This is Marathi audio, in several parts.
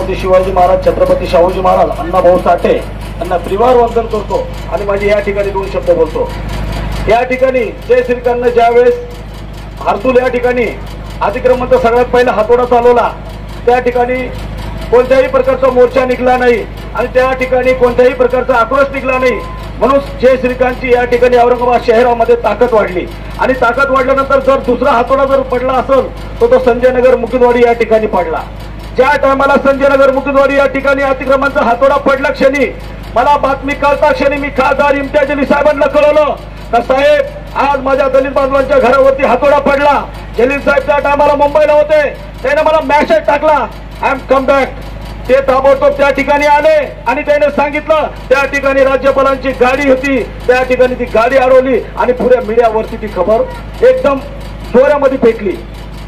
छत्रपती शिवाजी महाराज, छत्रपती शाहूजी महाराज, अण्णाभाऊ साठे यांना त्रिवार वंदन करतो आणि माझी या ठिकाणी 2 शब्द बोलतो। या ठिकाणी जय श्रीकांतनं ज्यावेळेस हर्सुल या ठिकाणी अतिक्रमणचा सगळ्यात पहिला हातोडा चालवला, त्या ठिकाणी कोणत्याही प्रकारचा मोर्चा निघाला नाही आणि त्या ठिकाणी कोणत्याही प्रकारचा आक्रोश निघाला नाही, म्हणून जय श्रीकांतची या ठिकाणी औरंगाबाद शहरामध्ये ताकद वाढली आणि ताकद वाढल्यानंतर जर दुसरा हातोडा जर पडला असेल तर तो संजय नगर मुकिंदवाडी या ठिकाणी पडला। ज्या टायमाला संजय नगर मुकिंदवाडी या ठिकाणी अतिक्रमणचा हातोडा पडल्या क्षणी मला बातमी कळता क्षणी मी खासदार इम्तियाज जलील साहेबांना कळवलं का साहेब आज माझ्या दलित बांधवांच्या घरावरती हातोडा पडला। जलील साहेब त्या टायमाला मुंबईला होते, त्याने मला मेसेज टाकला आय एम कम बॅक। ते ताबडतोब त्या ठिकाणी आले आणि त्याने सांगितलं, त्या ठिकाणी राज्यपालांची गाडी होती, त्या ठिकाणी ती गाडी अडवली आणि पुऱ्या मीडियावरती ती खबर एकदम जोरामध्ये फेकली।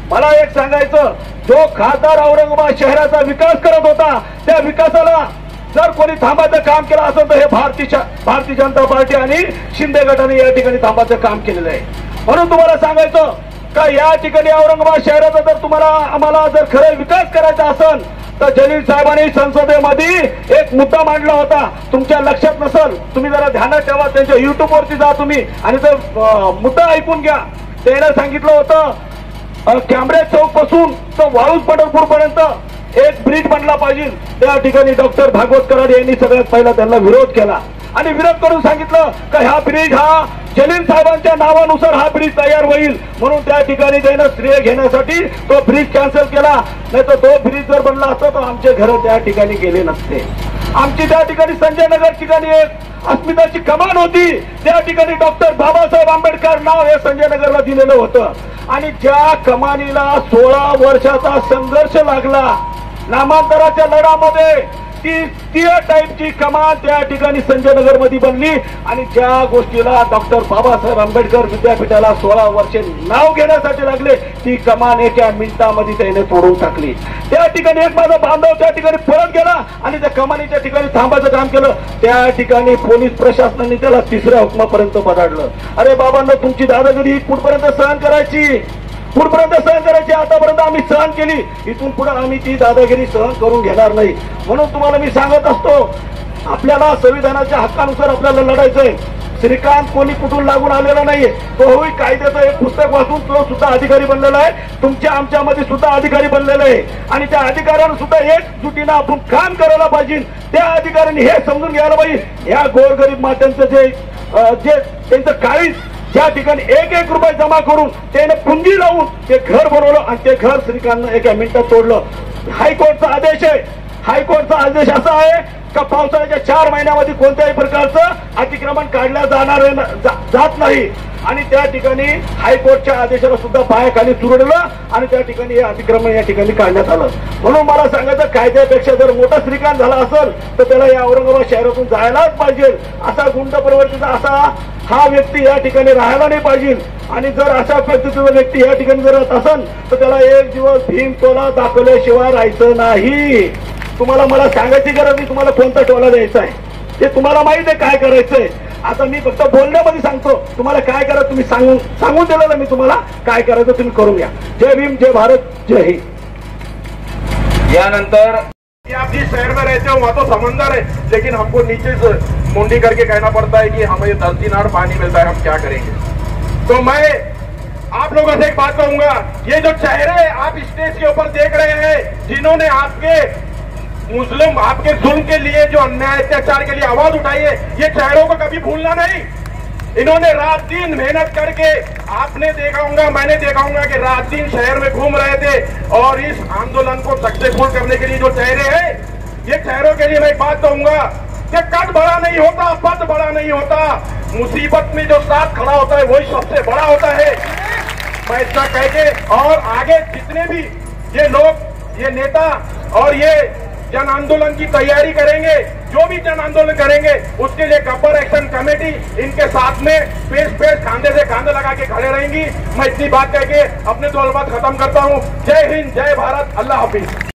मला एक सांगायचं, जो खासदार औरंगाबाद शहराचा विकास करत होता त्या विकासाला जर कोणी थांबायचं काम केलं असेल तर हे भारतीय जनता पार्टी आणि शिंदे गटाने या ठिकाणी थांबायचं काम केलेलं आहे। म्हणून तुम्हाला सांगायचं का या ठिकाणी औरंगाबाद शहराचा जर तुम्हाला आम्हाला जर खरं विकास करायचा असेल तर जलील साहेबांनी संसदेमध्ये एक मुद्दा मांडला होता, तुमच्या लक्षात नसेल, तुम्ही जरा ध्यानात ठेवा, त्यांच्या युट्यूब वरती जा तुम्ही आणि तो मुद्दा ऐकून घ्या। त्याने सांगितलं होतं कॅम्ब्रेज चौक पासून तर वाळूज पंढरपूर पर्यंत एक ब्रिज बनला पाहिजे। त्या ठिकाणी डॉक्टर भागवत कराड यांनी सगळ्यात पहिला त्यांना विरोध केला आणि विरोध करून सांगितलं का हा ब्रिज हा जलील साहेबांच्या नावानुसार हा ब्रिज तयार होईल, म्हणून त्या ठिकाणी त्यानं श्रेय घेण्यासाठी तो ब्रिज कॅन्सल केला। नाही तर तो ब्रिज जर बनला असता तर आमचे घर त्या ठिकाणी गेले नसते। आमची त्या ठिकाणी संजय नगर ठिकाणी एक अस्मिताची कमान होती, त्या ठिकाणी डॉक्टर बाबासाहेब आंबेडकर नाव हे संजय नगरला दिलेलं होतं आणि ज्या कमानीला 16 वर्षाचा संघर्ष लागला नामांतराच्या लढामध्ये, ती टाईपची कमान त्या ठिकाणी संजय नगर मध्ये बनली आणि ज्या गोष्टीला डॉक्टर बाबासाहेब आंबेडकर विद्यापीठाला 16 वर्षे नाव घेण्यासाठी लागले ती कमान एका मिनिटामध्ये त्याने तोडून टाकली। त्या ठिकाणी एक माझा बांधव त्या ठिकाणी पळत गेला आणि त्या कमानीच्या ठिकाणी थांबायचं काम केलं। त्या ठिकाणी पोलीस प्रशासनाने त्याला 3ऱ्या हुकमापर्यंत पदाडलं। अरे बाबांना तुमची दादागिरी कुठपर्यंत सहन करायची, कुठपर्यंत सहन करायची, आतापर्यंत आम्ही सहन केली, इथून पुढे आम्ही ती दादागिरी सहन करून घेणार नाही। म्हणून तुम्हाला मी सांगत असतो, आपल्याला संविधानाच्या हक्कानुसार आपल्याला लढायचंय। श्रीकांत कोणी कुठून लागून आलेला नाहीये, तोही कायद्याचं एक पुस्तक वाचून तो सुद्धा अधिकारी बनलेला आहे, तुमच्या आमच्यामध्ये सुद्धा अधिकारी बनलेला आहे आणि त्या अधिकाऱ्यांना सुद्धा एकजुटीनं आपण काम करायला पाहिजे। त्या अधिकाऱ्यांनी हे समजून घ्यायला पाहिजे या गोरगरीब मात्यांचं जे त्यांचं काळीज ज्या ठिकाणी 1-1 रुपये जमा करून त्याने पुंजी लावून ते घर बनवलं आणि ते घर श्रीकांतनं एका मिनिटात तोडलं। हायकोर्टचा आदेश आहे, हायकोर्टचा आदेश असा आहे का पावसाळ्याच्या 4 महिन्यामध्ये कोणत्याही प्रकारचं अतिक्रमण काढल्या जात नाही आणि त्या ठिकाणी हायकोर्टच्या आदेशाला सुद्धा पायाखाली चुरडलं आणि त्या ठिकाणी हे अतिक्रमण या ठिकाणी काढण्यात आलं। म्हणून मला सांगायचं, कायद्यापेक्षा जर मोठा श्रीकांत झाला असेल तर त्याला या औरंगाबाद शहरातून जायलाच पाहिजे। असा गुंड प्रवृत्तीचा असा हा व्यक्ती या ठिकाणी राहायला नाही पाहिजे आणि जर अशा पद्धतीचा व्यक्ती या ठिकाणी जर राहत असेल तर त्याला एक दिवस भीम टोला दाखवल्याशिवाय राहायचं नाही। तुम्हाला मला सांगायची गरज नाही तुम्हाला कोणता टोला द्यायचा आहे, ते तुम्हाला माहित आहे काय करायचंय। आता मी फक्त बोलण्यामध्ये सांगतो, तुम्हाला काय करायचं तुम्ही सांगून दिलेलं मी तुम्हाला काय करायचं तुम्ही करून घ्या। जय भीम, जय भारत, जय हिंद। यानंतर आप जिस शहर में रहते हो वहाँ तो समंदर है, लेकिन हमको नीचे से मुंडी करके कहना पड़ता है कि हमें 10 दिन और पानी मिलता है, हम क्या करेंगे। तो मैं आप लोगों से एक बात कहूंगा, ये जो चेहरे आप स्टेज के ऊपर देख रहे हैं, जिन्होंने आपके मुस्लिम आपके जुल्म के लिए जो अन्याय अत्याचार के लिए आवाज उठाई है, ये चेहरों को कभी भूलना नहीं। इन्होंने रात दिन मेहनत करके, आपने देखा होगा, मैंने देखा होगा कि रात दिन शहर में घूम रहे थे और इस आंदोलन को सक्सेसफुल करने के लिए जो चेहरे हैं, ये चेहरों के लिए मैं एक बात कहूंगा कि कद बड़ा नहीं होता, पद बड़ा नहीं होता, मुसीबत में जो साथ खड़ा होता है वही सबसे बड़ा होता है। मैं इतना कह के और आगे जितने भी ये लोग, ये नेता और ये जन आंदोलन की तैयारी करेंगे, जो भी जन आंदोलन करेंगे उसके लिए गब्बर एक्शन कमेटी इनके साथ में पेश खांधे से खांधे लगा के खड़े रहेंगी। मैं इतनी बात कह के अपने 2 बात खत्म करता हूँ। जय हिंद, जय भारत, अल्लाह हाफिज।